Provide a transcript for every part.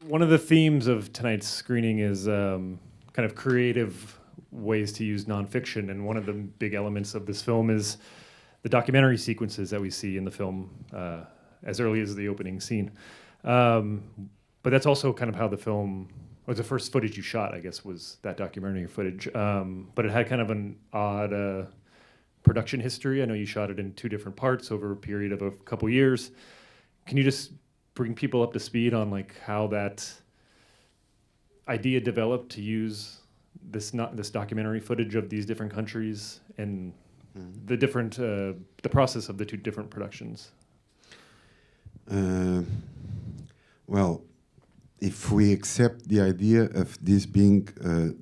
One of the themes of tonight's screening is kind of creative ways to use nonfiction, and one of the big elements of this film is the documentary sequences that we see in the film as early as the opening scene. But that's also kind of how the film, or the first footage you shot, I guess, was that documentary footage. But it had kind of an odd production history. I know you shot it in two different parts over a period of a couple years. Can you just bring people up to speed on like how that idea developed to use this documentary footage of these different countries and the different the process of the two different productions? Well, if we accept the idea of this being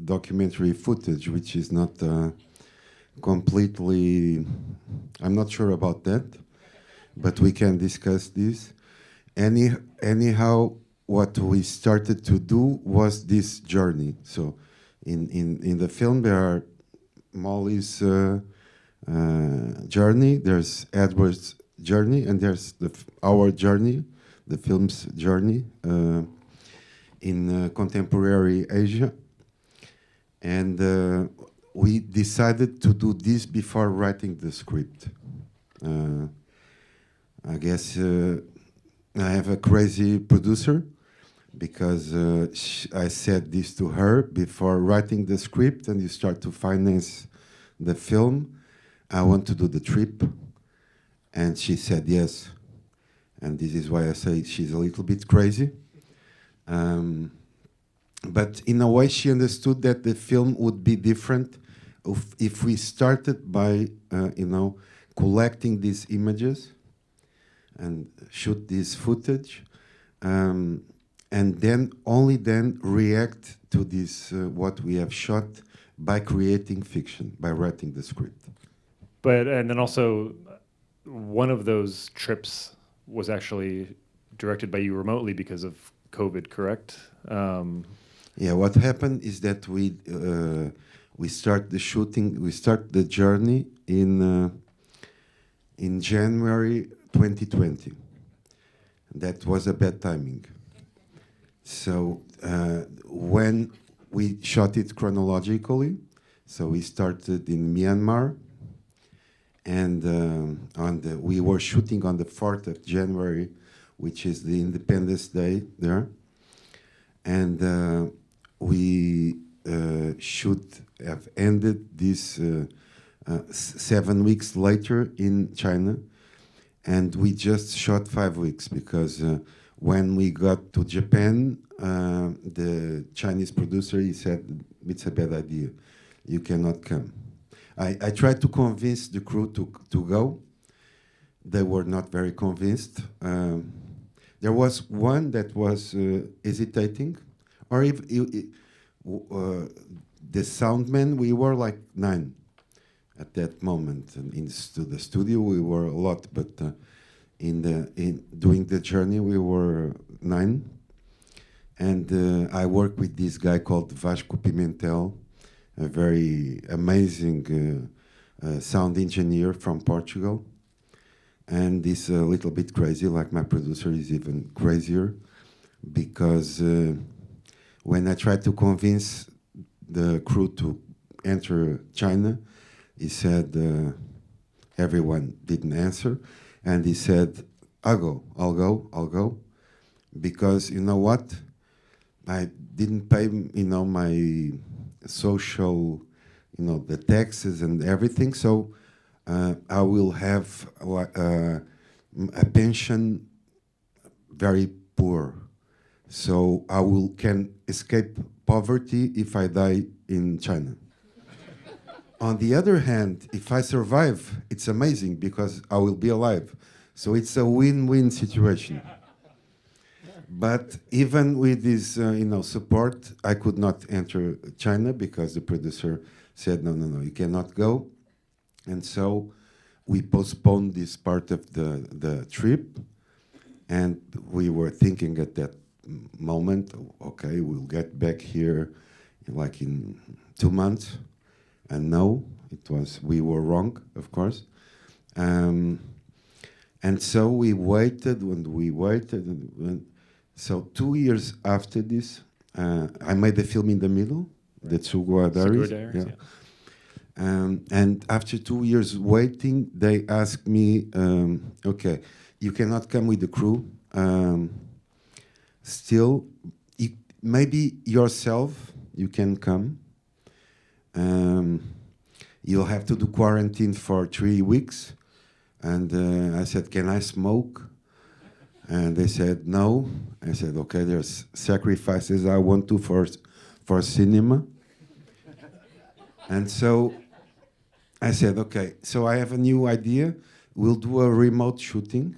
documentary footage, which is not completely, I'm not sure about that, but we can discuss this. Anyhow, what we started to do was this journey. So in the film, there are Molly's journey, there's Edward's journey, and there's our journey, the film's journey in contemporary Asia. And we decided to do this before writing the script. I guess I have a crazy producer because I said this to her before writing the script, and you start to finance the film. I want to do the trip. And she said yes. And this is why I say she's a little bit crazy. But in a way, she understood that the film would be different if we started by, collecting these images and shoot this footage, and then only then react to this what we have shot by creating fiction, by writing the script. And then also, one of those trips was actually directed by you remotely because of COVID, correct? Yeah, what happened is that we start the shooting, we start the journey in January 2020. That was a bad timing. So when we shot it chronologically, so we started in Myanmar, and we were shooting on the 4th of January, which is the Independence Day there. And we should have ended this 7 weeks later in China. And we just shot 5 weeks because when we got to Japan, the Chinese producer, he said, it's a bad idea. You cannot come. I tried to convince the crew to go. They were not very convinced. There was one that was hesitating, or if the soundman, we were like 9 at that moment. And in the studio, we were a lot, but in doing the journey, we were 9. And I worked with this guy called Vasco Pimentel, a very amazing sound engineer from Portugal. And he's a little bit crazy, like my producer is even crazier, because when I tried to convince the crew to enter China, he said, everyone didn't answer. And he said, I'll go. Because you know what? I didn't pay, my social, the taxes and everything. So I will have a pension very poor. So I can escape poverty if I die in China. On the other hand, if I survive, it's amazing because I will be alive. So it's a win-win situation. But even with this, support, I could not enter China because the producer said, no, you cannot go. And so we postponed this part of the trip. And we were thinking at that moment, okay, we'll get back here like in 2 months. And no, we were wrong, of course. And so we waited and we waited. So 2 years after this, I made the film in the middle, the Tsuguwa Diaries. Diaries, yeah. And after 2 years waiting, they asked me, okay, you cannot come with the crew. Still, maybe yourself, you can come. You'll have to do quarantine for 3 weeks. And I said, can I smoke? And they said, no. I said, okay, there's sacrifices I want to for cinema. And so I said, okay, so I have a new idea. We'll do a remote shooting.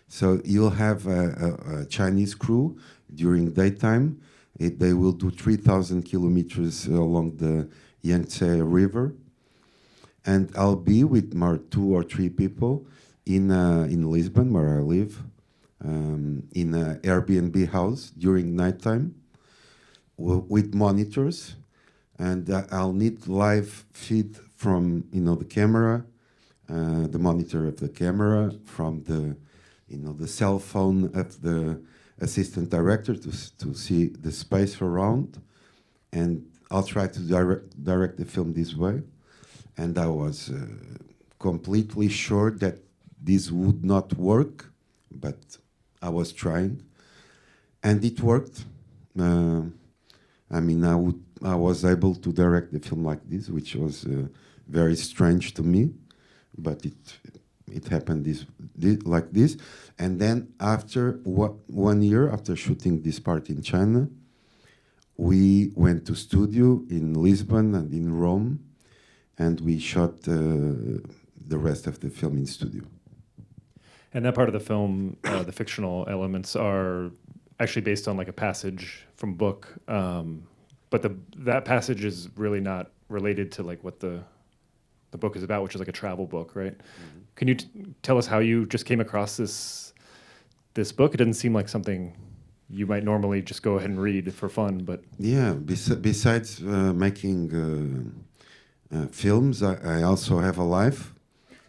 So you'll have a Chinese crew during daytime. They will do 3,000 kilometers along the Yangtze River. And I'll be with 2 or 3 people in Lisbon, where I live, in an Airbnb house during nighttime with monitors. And I'll need live feed from the camera, the monitor of the camera, from the the cell phone of the assistant director to see the space around. And I'll try to direct the film this way. And I was completely sure that this would not work, but I was trying, and it worked. I mean, I was able to direct the film like this, which was very strange to me, but it happened like this. And then after 1 year after shooting this part in China, we went to studio in Lisbon and in Rome, and we shot the rest of the film in studio. And that part of the film, the fictional elements are actually based on like a passage from a book, but that passage is really not related to like what the book is about, which is like a travel book, right? Mm-hmm. Can you tell us how you just came across this book? It doesn't seem like something you might normally just go ahead and read for fun, but yeah. Besides making films, I also have a life.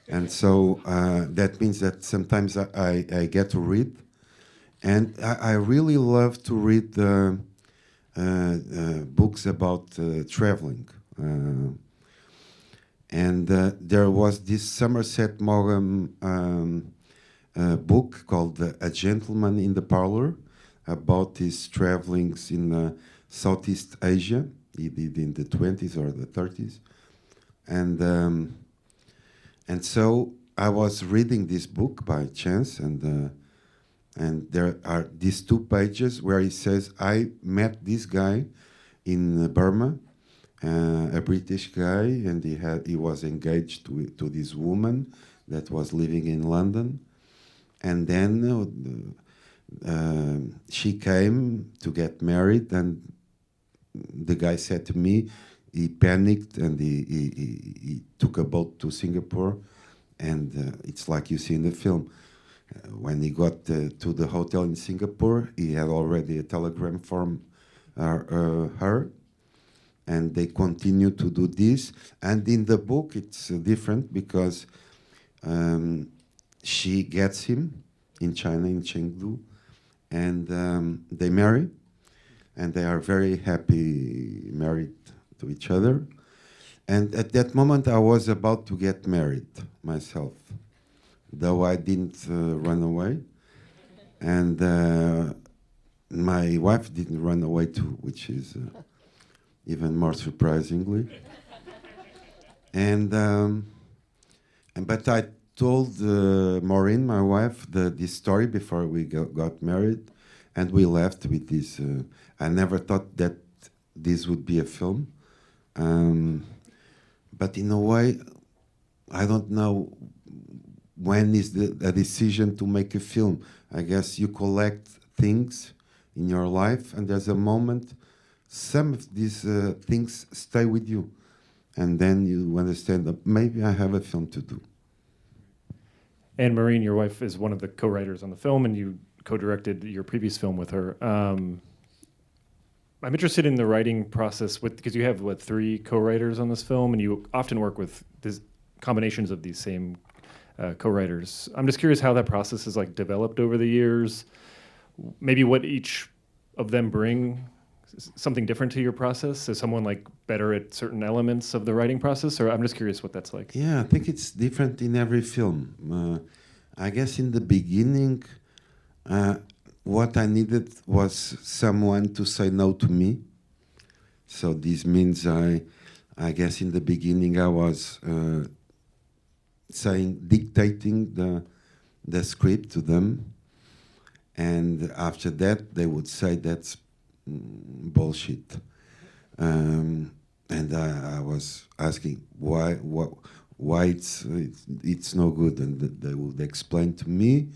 And so that means that sometimes I get to read. And I really love to read books about traveling. And there was this Somerset Maugham book called A Gentleman in the Parlor about his travelings in Southeast Asia. He did in the 20s or the 30s. And so I was reading this book by chance, and there are these 2 pages where he says, I met this guy in Burma, a British guy, and he was engaged to this woman that was living in London. And then she came to get married, and the guy said to me, he panicked and he took a boat to Singapore, and it's like you see in the film. When he got to the hotel in Singapore, he had already a telegram from her, and they continued to do this. And in the book, it's different because she gets him in China, in Chengdu, and they marry, and they are very happy married to each other. And at that moment, I was about to get married myself, though I didn't run away. And my wife didn't run away too, which is even more surprisingly. But I told Maureen, my wife, this story before we got married, and we left with this. I never thought that this would be a film. But in a way, I don't know when is a decision to make a film. I guess you collect things in your life, and there's a moment, some of these things stay with you. And then you understand that maybe I have a film to do. And Maureen, your wife, is one of the co-writers on the film, and you co-directed your previous film with her. I'm interested in the writing process because you have, 3 co-writers on this film, and you often work with combinations of these same co-writers. I'm just curious how that process is like developed over the years. Maybe what each of them bring something different to your process. Is someone like better at certain elements of the writing process, or I'm just curious what that's like. Yeah, I think it's different in every film. I guess in the beginning, uh, what I needed was someone to say no to me. So this means I guess in the beginning I was dictating the script to them, and after that they would say that's bullshit. And I was asking why it's no good, and they would explain to me,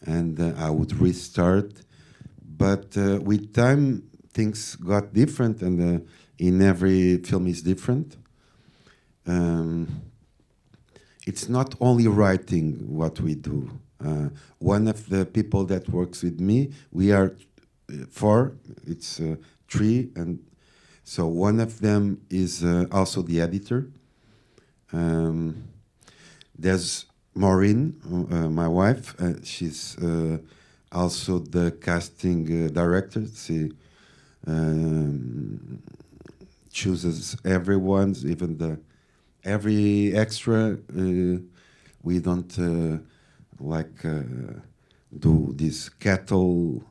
and I would restart. But with time, things got different, and in every film is different. It's not only writing what we do. One of the people that works with me, we are four. It's three, and so one of them is also the editor. There's Maureen, my wife. She's also the casting director. She chooses everyone's, even every extra. We don't do this cattle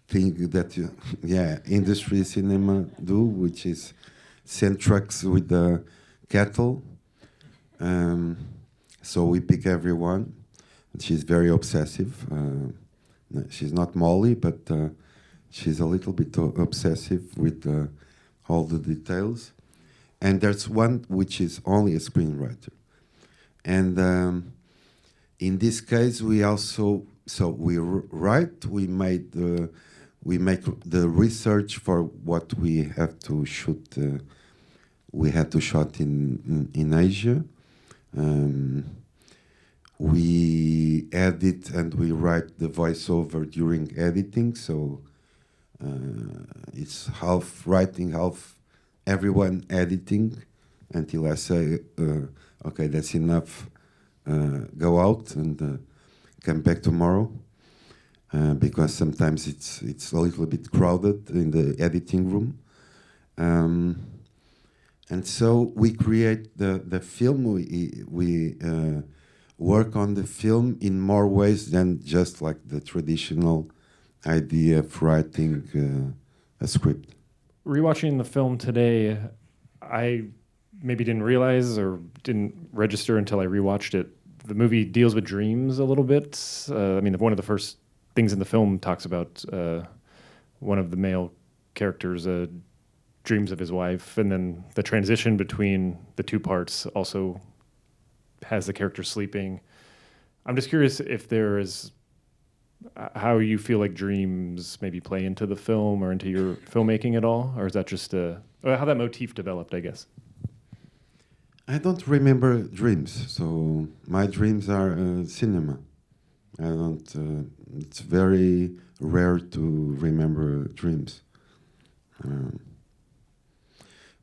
thing that industry cinema do, which is send trucks with the cattle. So we pick everyone. She's very obsessive. She's not Molly, but she's a little bit obsessive with all the details. And there's one which is only a screenwriter. And in this case, we also we write. We make the research for what we have to shoot. We had to shot in Asia. We edit and we write the voiceover during editing. So it's half writing, half everyone editing, until I say, okay, that's enough. Go out and come back tomorrow, because sometimes it's a little bit crowded in the editing room. And so we create the film. We work on the film in more ways than just like the traditional idea of writing a script. Rewatching the film today, I maybe didn't realize or didn't register until I rewatched it. The movie deals with dreams a little bit. I mean, one of the first things in the film talks about one of the male characters' dreams of his wife, and then the transition between the two parts also has the character sleeping. I'm just curious if there is how you feel like dreams maybe play into the film or into your filmmaking at all, or is that just how that motif developed, I guess? I don't remember dreams, so my dreams are cinema. I don't. It's very rare to remember dreams.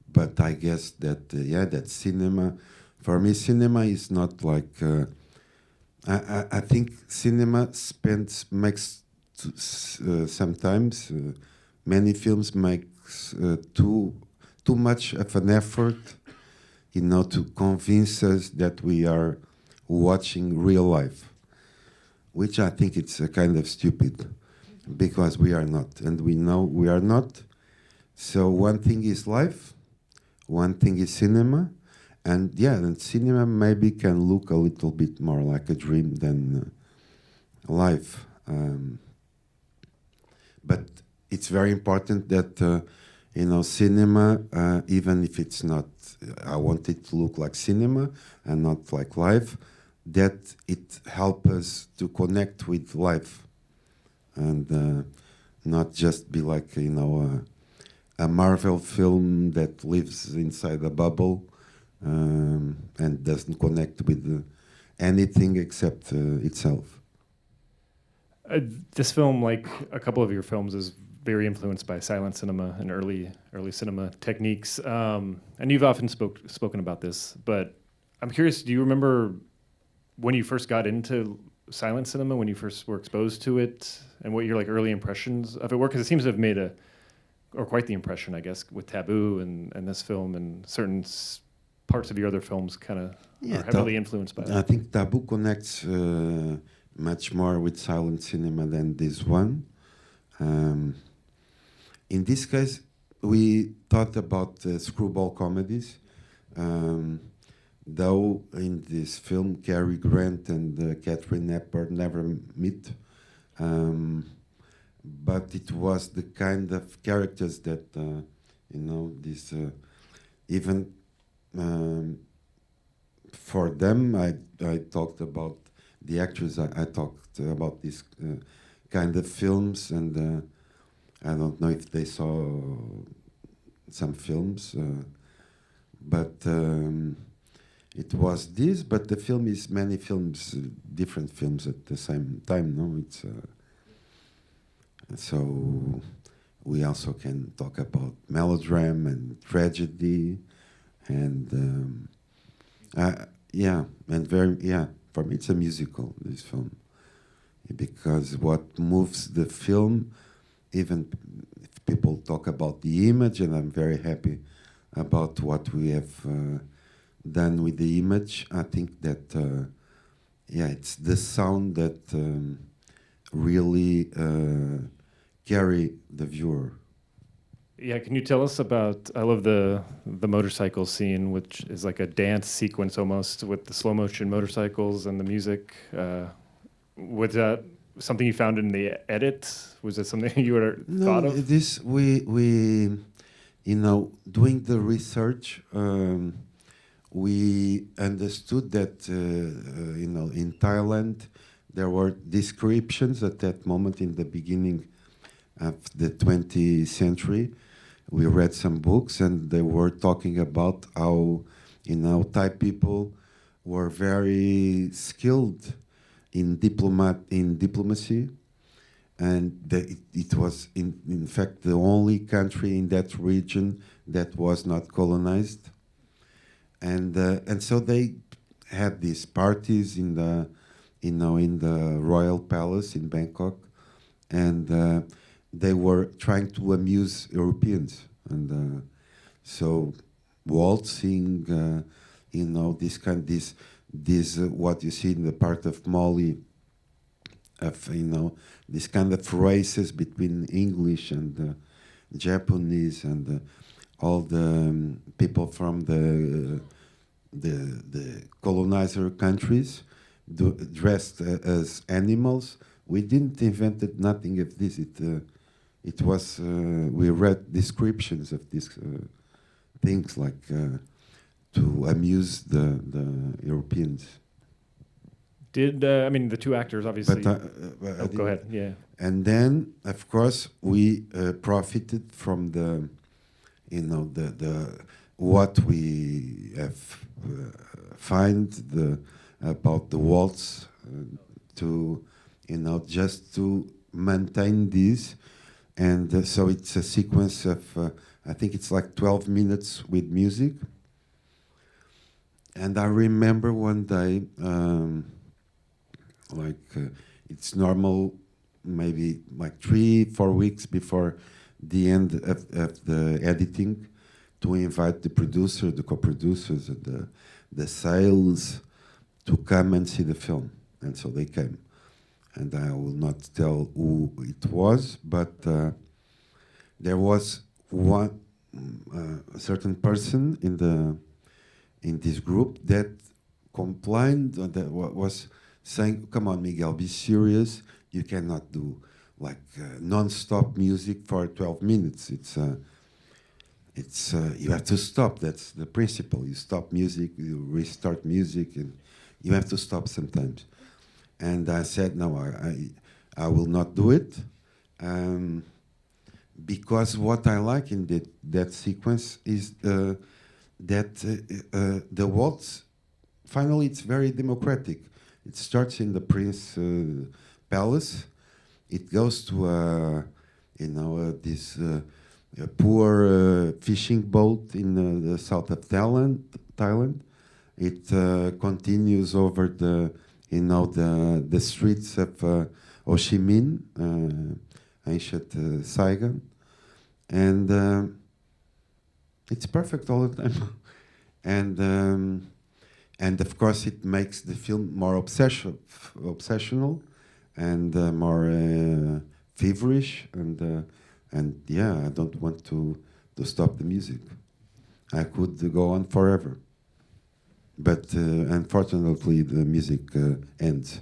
But I guess that that cinema, for me, cinema is not like. I think cinema makes sometimes many films makes too much of an effort, to convince us that we are watching real life, which I think it's a kind of stupid, because we are not, and we know we are not. So one thing is life, one thing is cinema, and and cinema maybe can look a little bit more like a dream than life. But it's very important that cinema, even if it's not, I want it to look like cinema and not like life, that it helps us to connect with life, and not just be like a Marvel film that lives inside a bubble and doesn't connect with anything except itself. This film, like a couple of your films, is very influenced by silent cinema and early cinema techniques. And you've often spoken about this, but I'm curious, do you remember when you first got into silent cinema, when you first were exposed to it, and what your like early impressions of it were, because it seems to have made quite the impression, I guess, with Taboo and this film, and certain parts of your other films kind of are heavily influenced by I it. think Taboo connects much more with silent cinema than this one. In this case, we thought about screwball comedies. Though in this film, Cary Grant and Catherine Hepburn never meet, but it was the kind of characters that this even for them. I talked about the actors. I talked about this kind of films, and I don't know if they saw some films, but. It was this, but the film is many films, different films at the same time. No, it's so we also can talk about melodrama and tragedy, and For me, it's a musical. This film, because what moves the film, even if people talk about the image, and I'm very happy about what we have. Done with the image. I think that it's the sound that really carry the viewer. Yeah, can you tell us about? I love the motorcycle scene, which is like a dance sequence almost with the slow motion motorcycles and the music. Was that something you found in the edit? Was it something you had thought of? No, this we doing the research. We understood that in Thailand there were descriptions at that moment in the beginning of the 20th century. We read some books and they were talking about how Thai people were very skilled in diplomacy, and it was in fact the only country in that region that was not colonized. And so they had these parties in the royal palace in Bangkok, and they were trying to amuse Europeans, and so waltzing, this what you see in the part of Mali, of this kind of races between English and Japanese and. All the people from the colonizer countries dressed as animals. We didn't invent nothing of this. It was we read descriptions of these things like to amuse the Europeans. Did the two actors obviously? Go ahead. Yeah. And then, of course, we profited from the what we have find about the waltz to just to maintain this, and so it's a sequence of I think it's like 12 minutes with music. And I remember one day, it's normal, maybe like 3-4 weeks before the end of the editing, to invite the producer, the co-producers, and the sales to come and see the film. And so they came. And I will not tell who it was, but there was one a certain person in this group that complained, that was saying, "Come on, Miguel, be serious. You cannot do non-stop music for 12 minutes. It's you have to stop. That's the principle. You stop music, you restart music, and you have to stop sometimes." And I said, "No, I will not do it, because what I like in that sequence is that the waltz. Finally, it's very democratic. It starts in the Prince Palace. It goes to this poor fishing boat in the south of Thailand. It continues over the streets of Ho Chi Minh, ancient Saigon, and it's perfect all the time. And of course, it makes the film more obsessional, and more feverish, and yeah, I don't want to stop the music. I could go on forever, but unfortunately, the music ends.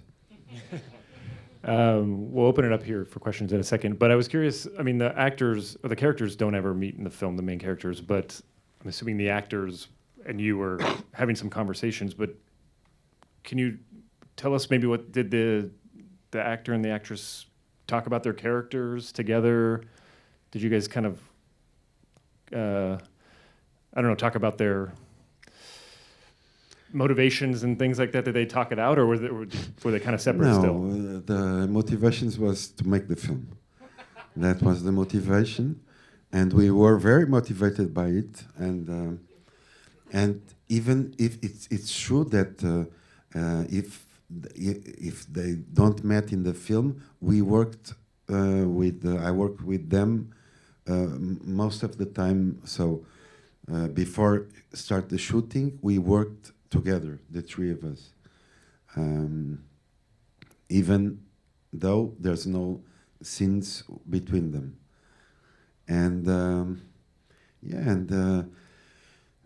We'll open it up here for questions in a second, but I was curious. I mean, the actors or the characters don't ever meet in the film, the main characters, but I'm assuming the actors and you were having some conversations. But can you tell us maybe what did the actor and the actress talk about their characters together? Did you guys kind of, I don't know, talk about their motivations and things like that? Did they talk it out, or were they kind of separate still? No, the motivations was to make the film. That was the motivation, and we were very motivated by it. And even if it's true that if they don't met in the film, we worked I worked with them most of the time. So before start the shooting, we worked together, the three of us, even though there's no scenes between them. And yeah, and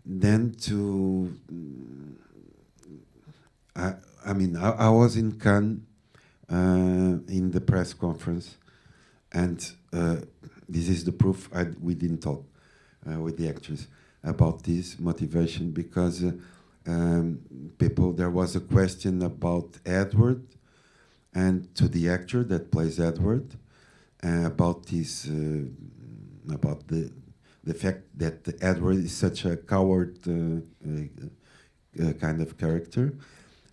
then I mean, I was in Cannes in the press conference, and this is the proof we didn't talk with the actors about this motivation, because there was a question about Edward, and to the actor that plays Edward, about this, about the fact that Edward is such a coward kind of character,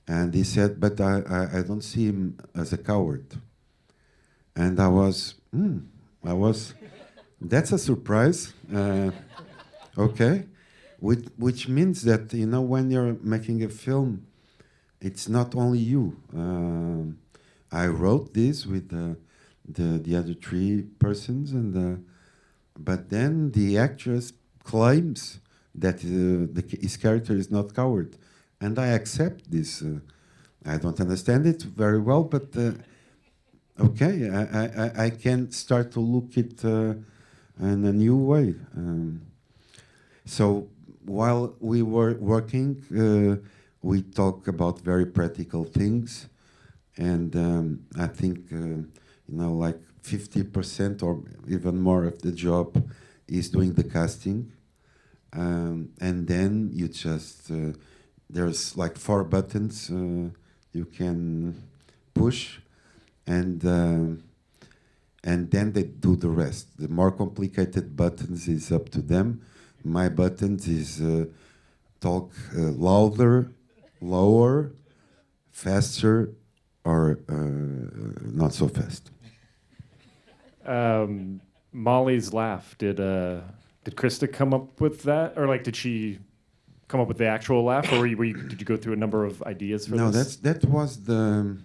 and he said, "But I don't see him as a coward." And I was, that's a surprise. Okay. Which means that, you know, when you're making a film, it's not only you. I wrote this with the other three persons, and but then the actress claims that his character is not coward, and I accept this. I don't understand it very well, but okay, I can start to look it in a new way. So while we were working, we talk about very practical things, and I think you know, like 50% or even more of the job is doing the casting, and then you just there's like 4 buttons you can push, and then they do the rest. The more complicated buttons is up to them. My buttons is talk louder, lower, faster, or not so fast. Molly's laugh. Did Krista come up with that, or like did she come up with the actual laugh, or did you go through a number of ideas for this? No, that was the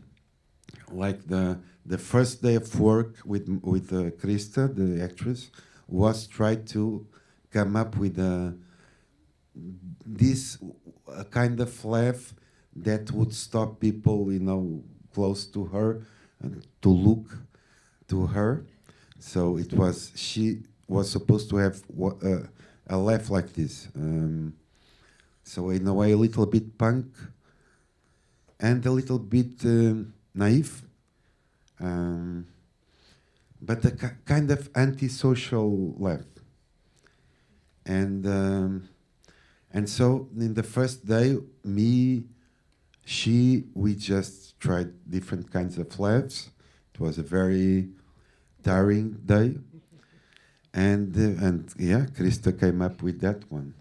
first day of work with Krista, the actress, was try to come up with this kind of laugh that would stop people, you know, close to her and to look to her. So she was supposed to have a laugh like this. So in a way, a little bit punk and a little bit naive, but a kind of antisocial laugh. And so in the first day, we just tried different kinds of laughs. It was a very tiring day, and yeah, Krista came up with that one,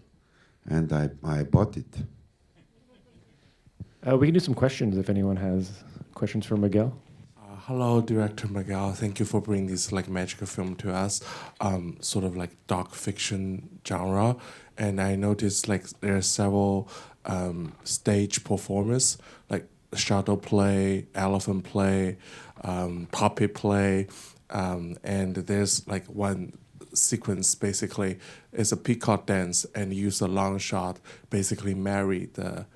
and I bought it. We can do some questions if anyone has questions for Miguel. Hello, Director Miguel. Thank you for bringing this like magical film to us, sort of like dark fiction genre. And I noticed like there are several stage performers. Like, shadow play, elephant play, puppet play, and there's like one sequence basically is a peacock dance and use a long shot basically marry the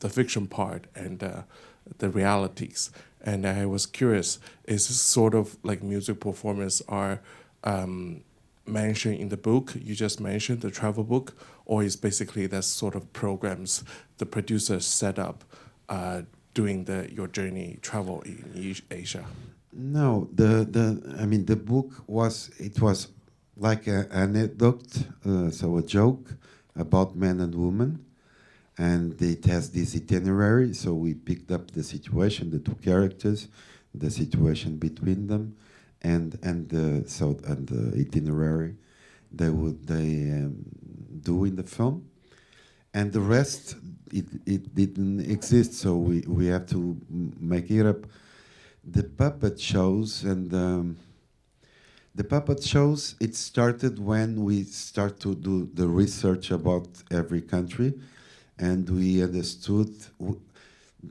fiction part and the realities. And I was curious, is this sort of like music performance are mentioned in the book you just mentioned, the travel book, or is basically that sort of programs the producers set up during your journey travel in Asia? No, I mean, the book was like an anecdote, so a joke about men and women, and it has this itinerary. So we picked up the situation, the two characters, the situation between them, and the itinerary they do in the film, and the rest it didn't exist. So we have to make it up. The puppet shows it started when we start to do the research about every country, and we understood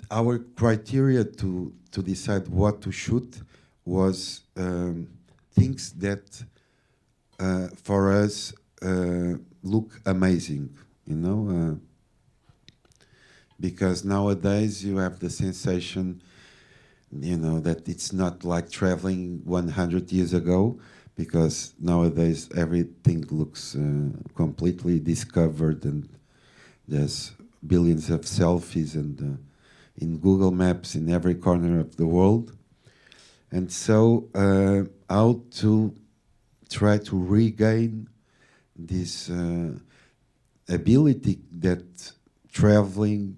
our criteria to decide what to shoot was things that for us look amazing, you know, because nowadays you have the sensation, you know, that it's not like traveling 100 years ago, because nowadays everything looks completely discovered, and there's billions of selfies and in Google Maps in every corner of the world. And so how to try to regain this ability that traveling,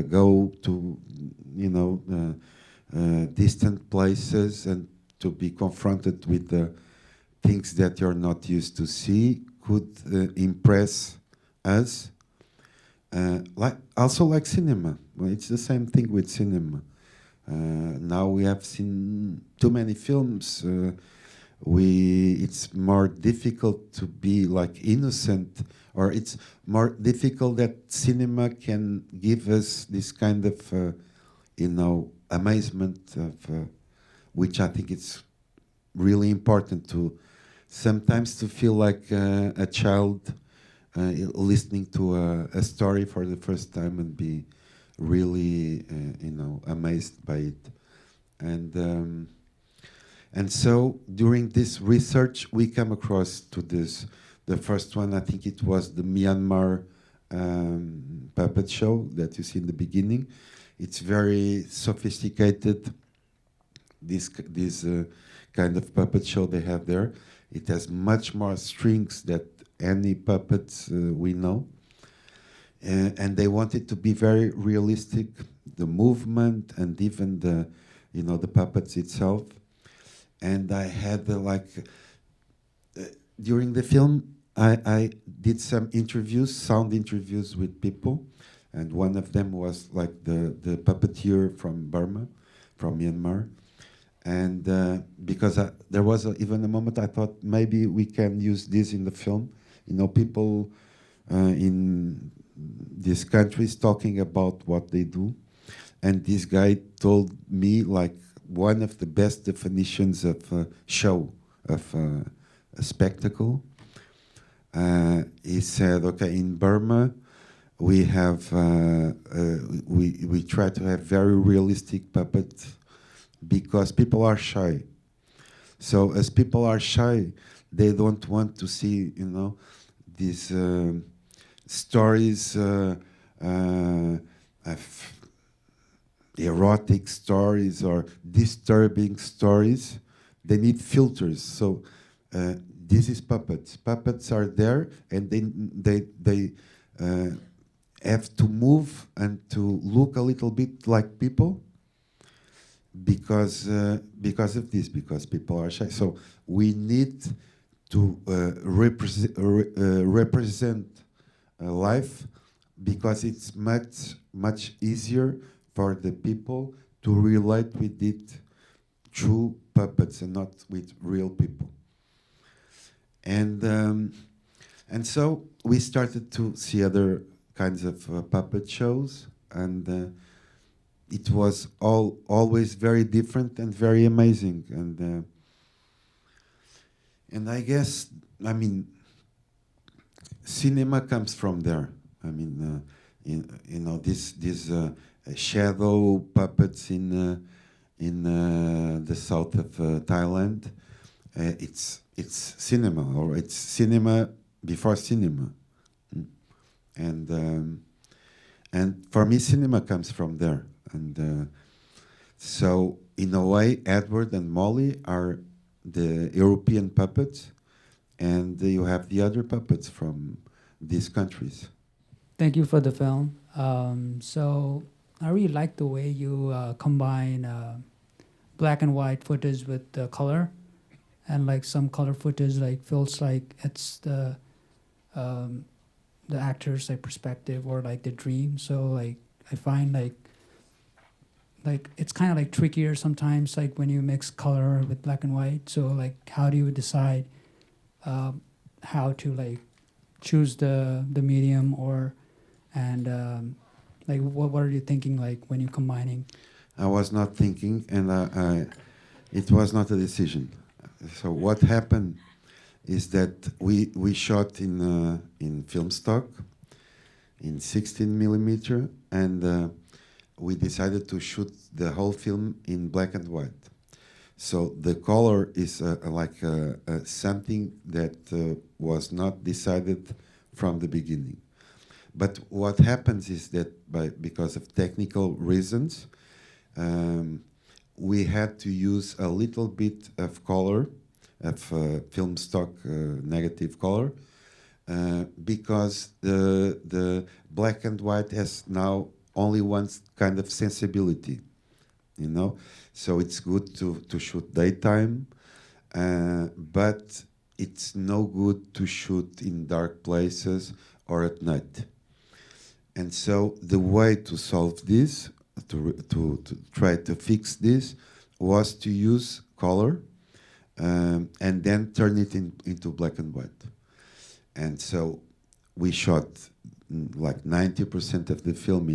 go to, you know, distant places and to be confronted with the things that you're not used to see could impress us. Like cinema. Well, it's the same thing with cinema. Now we have seen too many films. It's more difficult to be like innocent, or it's more difficult that cinema can give us this kind of, you know, amazement of, which I think it's really important to sometimes to feel like a child listening to a story for the first time and be really, you know, amazed by it. And so during this research, we come across to this. The first one, I think it was the Myanmar puppet show that you see in the beginning. It's very sophisticated, this kind of puppet show they have there. It has much more strings than any puppets we know. And they wanted to be very realistic, the movement and even the, you know, the puppets itself. And I had during the film, I did some interviews, sound interviews with people, and one of them was like the puppeteer from Burma, from Myanmar. And because there was even a moment I thought maybe we can use this in the film. You know, people in these countries talking about what they do. And this guy told me like one of the best definitions of a show, of a spectacle. He said, okay, in Burma, we have we try to have very realistic puppets because people are shy. So as people are shy, they don't want to see, you know, these stories of erotic stories or disturbing stories. They need filters. So this is puppets. Puppets are there, and they have to move and to look a little bit like people because of this, because people are shy. So we need to represent life, because it's much easier for the people to relate with it through puppets and not with real people. And so we started to see other kinds of puppet shows. and it was always very different and very amazing. And I guess, I mean, cinema comes from there. I mean, you know, these shadow puppets in the south of Thailand. It's cinema, or it's cinema before cinema. Mm. And for me, cinema comes from there. And so, in a way, Edward and Molly are the European puppets, and you have the other puppets from these countries. Thank you for the film. So I really like the way you combine black and white footage with the color, and like some color footage like feels like it's the actor's like perspective or like the dream. So like I find like it's kind of like trickier sometimes, like when you mix color with black and white. So like how do you decide how to like choose the medium, or and like what are you thinking like when you're combining? I was not thinking, and it was not a decision. So what happened is that we shot in film stock in 16 millimeter, and we decided to shoot the whole film in black and white. So the color is like something that was not decided from the beginning. But what happens is that because of technical reasons, we had to use a little bit of color, of film stock negative color, because the black and white has now only one kind of sensibility, you know. So it's good to shoot daytime, but it's no good to shoot in dark places or at night. And so the way to solve this, to try to fix this, was to use color and then turn it into black and white. And so we shot like 90% of the film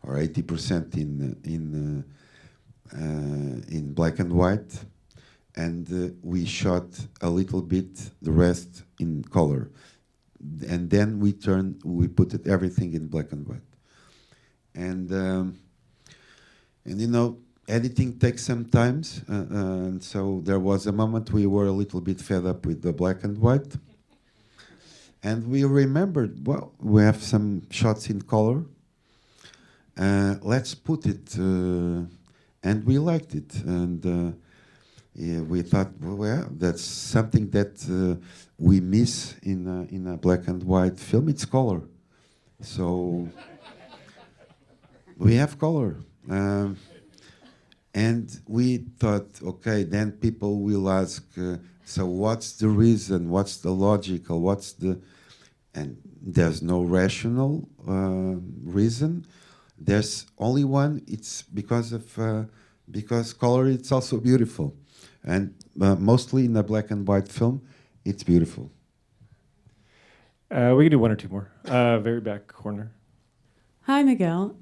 or 80% in black and white, and we shot a little bit the rest in color. And then we put everything in black and white. And you know, editing takes some time, and so there was a moment we were a little bit fed up with the black and white, and we remembered, well, we have some shots in color. Let's put it, and we liked it, and yeah, we thought, well, that's something that we miss in a black and white film. It's color, so we have color. And we thought, okay, then people will ask, so what's the reason? What's the logical? And there's no rational reason. There's only one. It's because color. It's also beautiful, and mostly in a black and white film, it's beautiful. We can do one or two more. Very back corner. Hi, Miguel.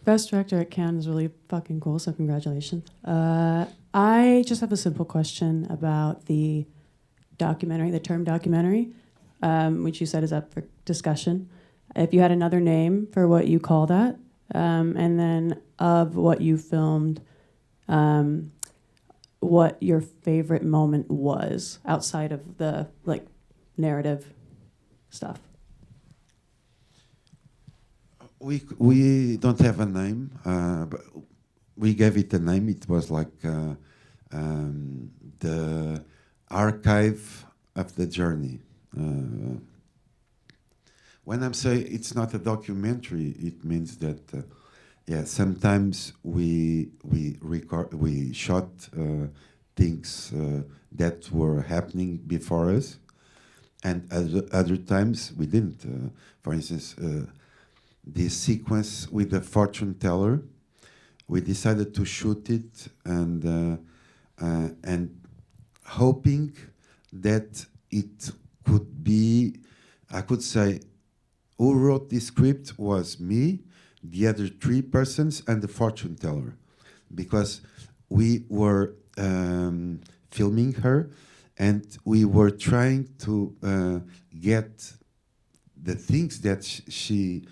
Best director at Cannes is really fucking cool, so congratulations. I just have a simple question about the documentary, the term documentary, which you said is up for discussion. If you had another name for what you call that, and then of what you filmed, what your favorite moment was outside of the like narrative stuff. We don't have a name, but we gave it a name. It was like the archive of the journey. When I'm saying it's not a documentary, it means that yeah, sometimes we shot things that were happening before us, and other times we didn't. For instance, this sequence with the fortune teller, we decided to shoot it and hoping that it could be, I could say, who wrote this script was me, the other three persons and the fortune teller, because we were filming her, and we were trying to get the things that she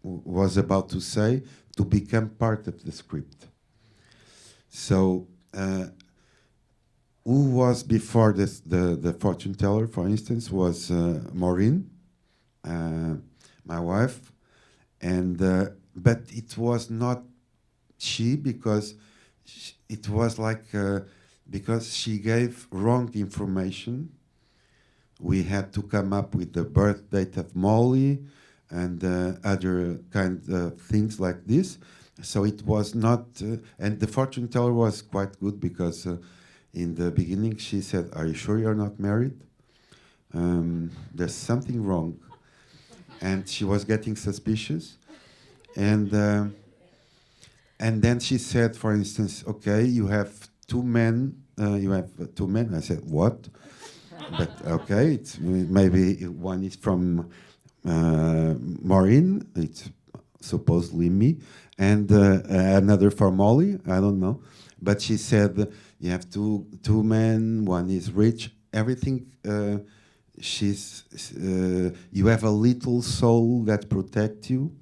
was about to say to become part of the script. So who was before this, the fortune teller, for instance, was Maureen, my wife, and but it was not she, because it was like because she gave wrong information. We had to come up with the birth date of Molly and other kind of things like this. So it was not, and the fortune teller was quite good, because in the beginning she said, "Are you sure you're not married? There's something wrong." And she was getting suspicious. And then she said, for instance, "Okay, you have two men. You have two men." I said, "What?" But okay, it's maybe one is from Maureen. It's supposedly me, and another for Molly. I don't know. But she said, "You have two men. One is rich. Everything. You have a little soul that protects you."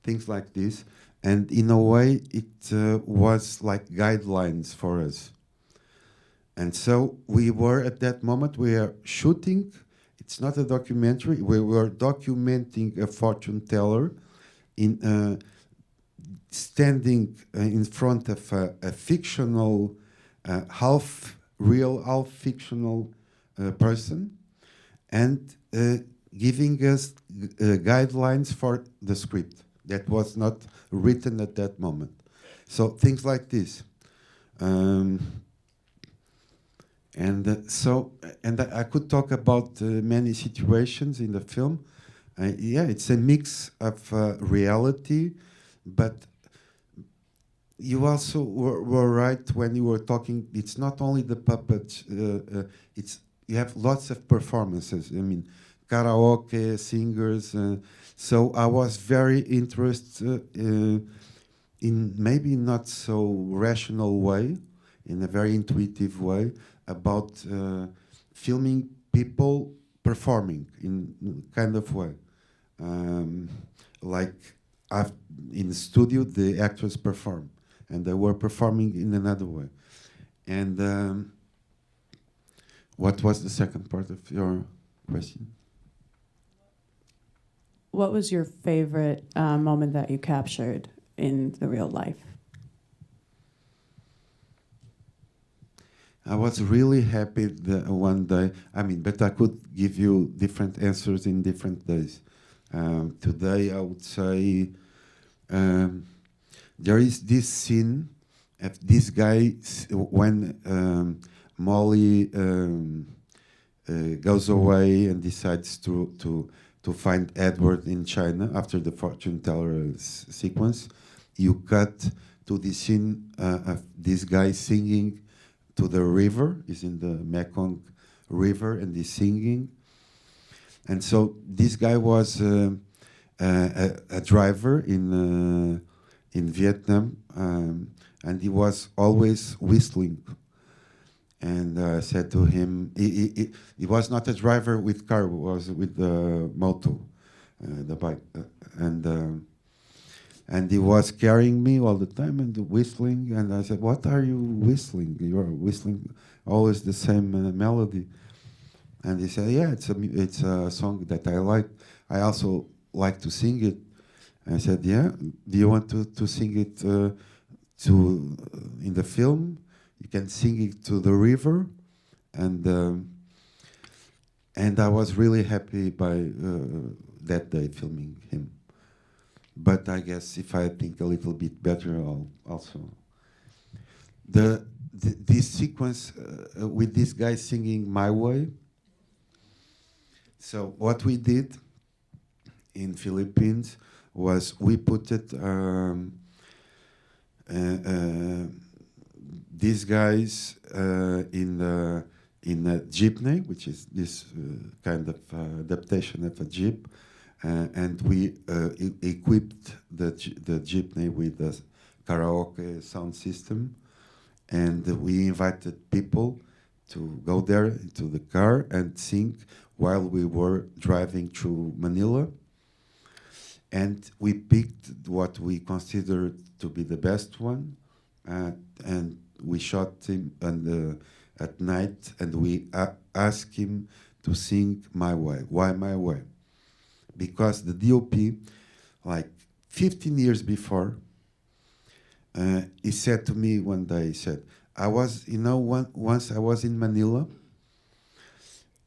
Things like this. And in a way, it was like guidelines for us. And so we were, at that moment, we are shooting. It's not a documentary. We were documenting a fortune teller in standing in front of a fictional, half real, half fictional person, and giving us guidelines for the script that was not written at that moment. So things like this. And I could talk about many situations in the film. Yeah, it's a mix of reality, but you also were right when you were talking. It's not only the puppet. It's you have lots of performances. I mean, karaoke, singers. So I was very interested in maybe not so rational way, in a very intuitive way, about filming people performing in kind of way. Like in the studio, the actors perform, and they were performing in another way. And what was the second part of your question? What was your favorite moment that you captured in the real life? I was really happy one day. I mean, but I could give you different answers in different days. Today, I would say there is this scene of this guy when Molly goes away and decides to find Edward in China after the fortune teller sequence. You cut to the scene of this guy singing to the river. He's in the Mekong River and he's singing. And so this guy was a driver in Vietnam, and he was always whistling. And I said to him, he was not a driver with car, he was with the moto, the bike. And he was carrying me all the time and whistling. And I said, "What are you whistling? You're whistling always the same melody." And he said, "Yeah, it's a song that I like. I also like to sing it." And I said, "Yeah, do you want to sing it in the film? You can sing it to the river." And I was really happy by that day filming him. But I guess if I think a little bit better, I'll also this sequence with this guy singing "My Way." So what we did in Philippines was we put it these guys in a jeepney, which is this kind of adaptation of a jeep, and we equipped the jeepney with a karaoke sound system, and we invited people to go there into the car and sing while we were driving through Manila. And we picked what we considered to be the best one, and we shot him at night, and we asked him to sing My Way. Why My Way? Because the DOP, like 15 years before, he said to me one day, he said, once I was in Manila,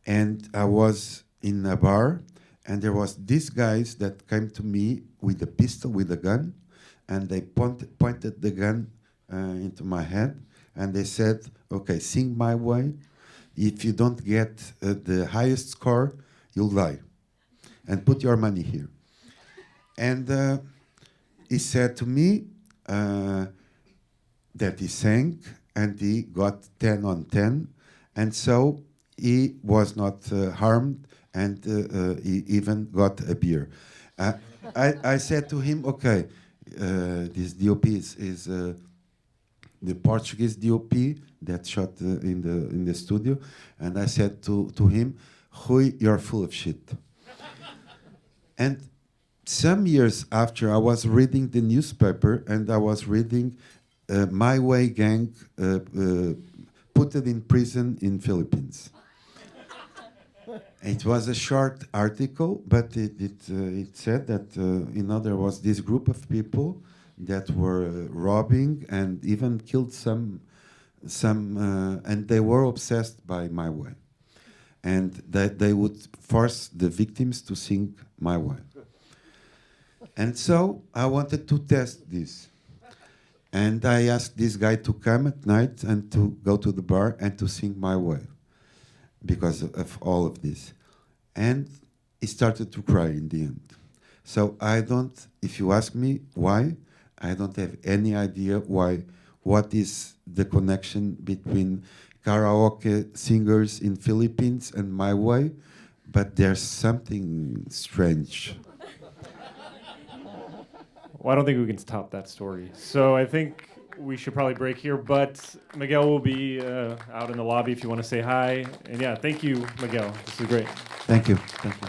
and I was in a bar, and there was these guys that came to me with a pistol, with a gun, and they pointed the gun into my head, and they said, okay, sing My Way. If you don't get the highest score, you'll die. And put your money here. And he said to me that he sang, and he got 10 on 10. And so he was not harmed, and he even got a beer. I said to him, okay, this DOP is the Portuguese DOP that shot in the studio. And I said to him, Rui, you're full of shit. And some years after, I was reading the newspaper, and I was reading My Way gang put it in prison in Philippines. It was a short article, but it said that there was this group of people that were robbing and even killed some, and they were obsessed by My Way, and that they would force the victims to sing My Way. And so I wanted to test this. And I asked this guy to come at night and to go to the bar and to sing My Way because of all of this. And he started to cry in the end. So if you ask me why, I don't have any idea why. What is the connection between karaoke singers in Philippines and My Way? But there's something strange. Well, I don't think we can top that story. So I think we should probably break here, but Miguel will be out in the lobby if you want to say hi. And yeah, thank you, Miguel. This is great. Thank you. Thank you.